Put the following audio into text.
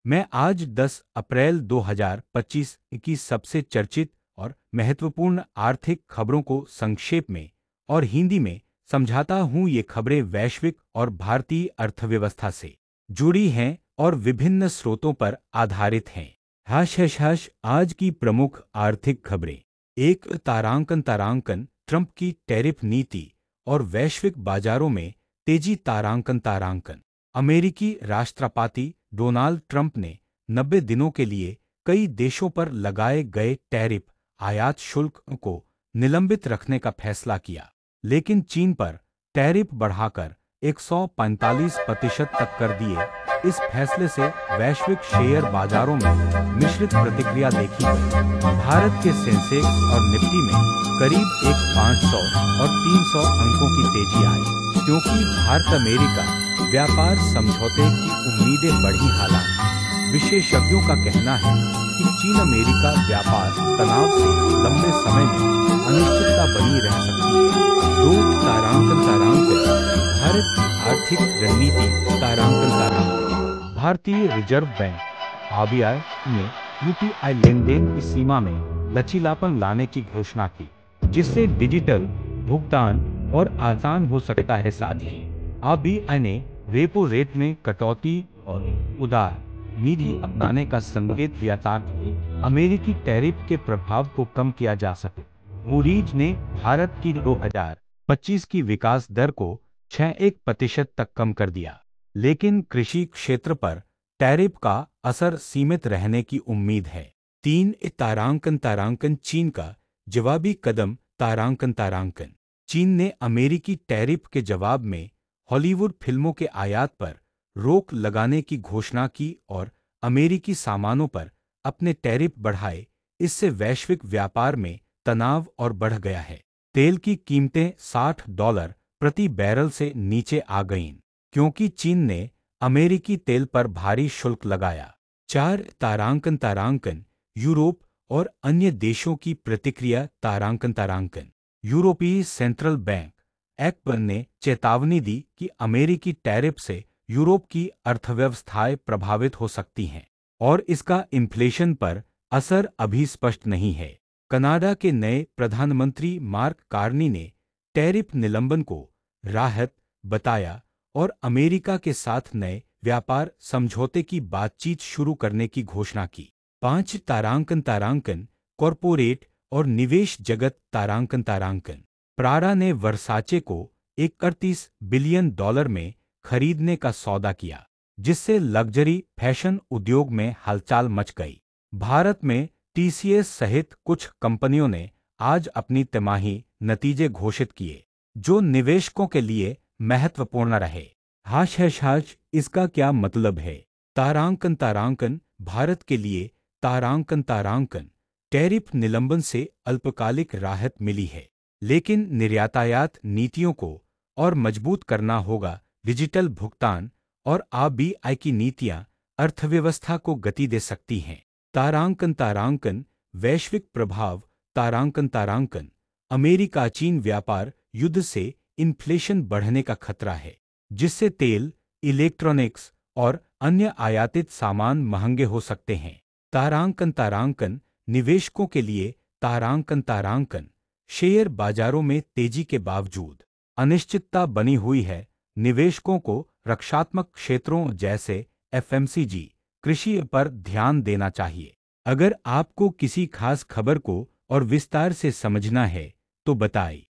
मैं आज 10 अप्रैल 2025 की सबसे चर्चित और महत्वपूर्ण आर्थिक खबरों को संक्षेप में और हिंदी में समझाता हूं। ये खबरें वैश्विक और भारतीय अर्थव्यवस्था से जुड़ी हैं और विभिन्न स्रोतों पर आधारित हैं। हाश आज की प्रमुख आर्थिक खबरें। एक तारांकन ट्रंप की टैरिफ नीति और वैश्विक बाजारों में तेजी। तारांकन अमेरिकी राष्ट्रपति डोनाल्ड ट्रंप ने 90 दिनों के लिए कई देशों पर लगाए गए टैरिफ आयात शुल्क को निलंबित रखने का फैसला किया, लेकिन चीन पर टैरिफ बढ़ाकर 145% तक कर दिए। इस फैसले से वैश्विक शेयर बाजारों में मिश्रित प्रतिक्रिया देखी गई। भारत के सेंसेक्स और निफ्टी में करीब 500 और 300 अंकों की तेजी आई, क्योंकि भारत अमेरिका व्यापार समझौते की उम्मीदें बढ़ी। हालांकि विशेषज्ञों का कहना है कि चीन अमेरिका व्यापार तनाव से लंबे समय में अनिश्चितता बनी रह सकती है। दो तारांकन भारत की आर्थिक रणनीति। तारांकन भारतीय रिजर्व बैंक आरबीआई ने यूपीआई लेनदेन की सीमा में लचीलापन लाने की घोषणा की, जिससे डिजिटल भुगतान और आसान हो सकता है। साथ ही आरबीआई ने रेपो रेट में कटौती और उदार नीति अपनाने का संकेत दिया ताकि अमेरिकी टैरिफ के प्रभाव को कम किया जा सके। मूडीज ने भारत की 2025 की विकास दर को 6.1% तक कम कर दिया, लेकिन कृषि क्षेत्र पर टैरिफ का असर सीमित रहने की उम्मीद है। 3 तारांकन चीन का जवाबी कदम। तारांकन चीन ने अमेरिकी टैरिफ के जवाब में हॉलीवुड फिल्मों के आयात पर रोक लगाने की घोषणा की और अमेरिकी सामानों पर अपने टैरिफ बढ़ाए। इससे वैश्विक व्यापार में तनाव और बढ़ गया है। तेल की कीमतें $60 प्रति बैरल से नीचे आ गईं, क्योंकि चीन ने अमेरिकी तेल पर भारी शुल्क लगाया। 4 तारांकन यूरोप और अन्य देशों की प्रतिक्रिया। तारांकन यूरोपीय सेंट्रल बैंक ECB ने चेतावनी दी कि अमेरिकी टैरिफ से यूरोप की अर्थव्यवस्थाएं प्रभावित हो सकती हैं और इसका इन्फ्लेशन पर असर अभी स्पष्ट नहीं है। कनाडा के नए प्रधानमंत्री मार्क कार्नी ने टैरिफ निलंबन को राहत बताया और अमेरिका के साथ नए व्यापार समझौते की बातचीत शुरू करने की घोषणा की। 5 तारांकन कॉरपोरेट और निवेश जगत। तारांकन प्राडा ने वर्साचे को $31 बिलियन में खरीदने का सौदा किया, जिससे लग्जरी फैशन उद्योग में हलचल मच गई। भारत में टीसीएस सहित कुछ कंपनियों ने आज अपनी तिमाही नतीजे घोषित किए, जो निवेशकों के लिए महत्वपूर्ण रहे। हाश इसका क्या मतलब है? तारांकन भारत के लिए। तारांकन टैरिफ निलंबन से अल्पकालिक राहत मिली है, लेकिन निर्यातायात नीतियों को और मजबूत करना होगा। डिजिटल भुगतान और आरबीआई की नीतियां अर्थव्यवस्था को गति दे सकती हैं। तारांकन वैश्विक प्रभाव। तारांकन अमेरिका चीन व्यापार युद्ध से इन्फ्लेशन बढ़ने का खतरा है, जिससे तेल, इलेक्ट्रॉनिक्स और अन्य आयातित सामान महंगे हो सकते हैं। तारांकन निवेशकों के लिए। तारांकन शेयर बाजारों में तेजी के बावजूद अनिश्चितता बनी हुई है। निवेशकों को रक्षात्मक क्षेत्रों जैसे एफएमसीजी, कृषि पर ध्यान देना चाहिए। अगर आपको किसी खास खबर को और विस्तार से समझना है तो बताएं।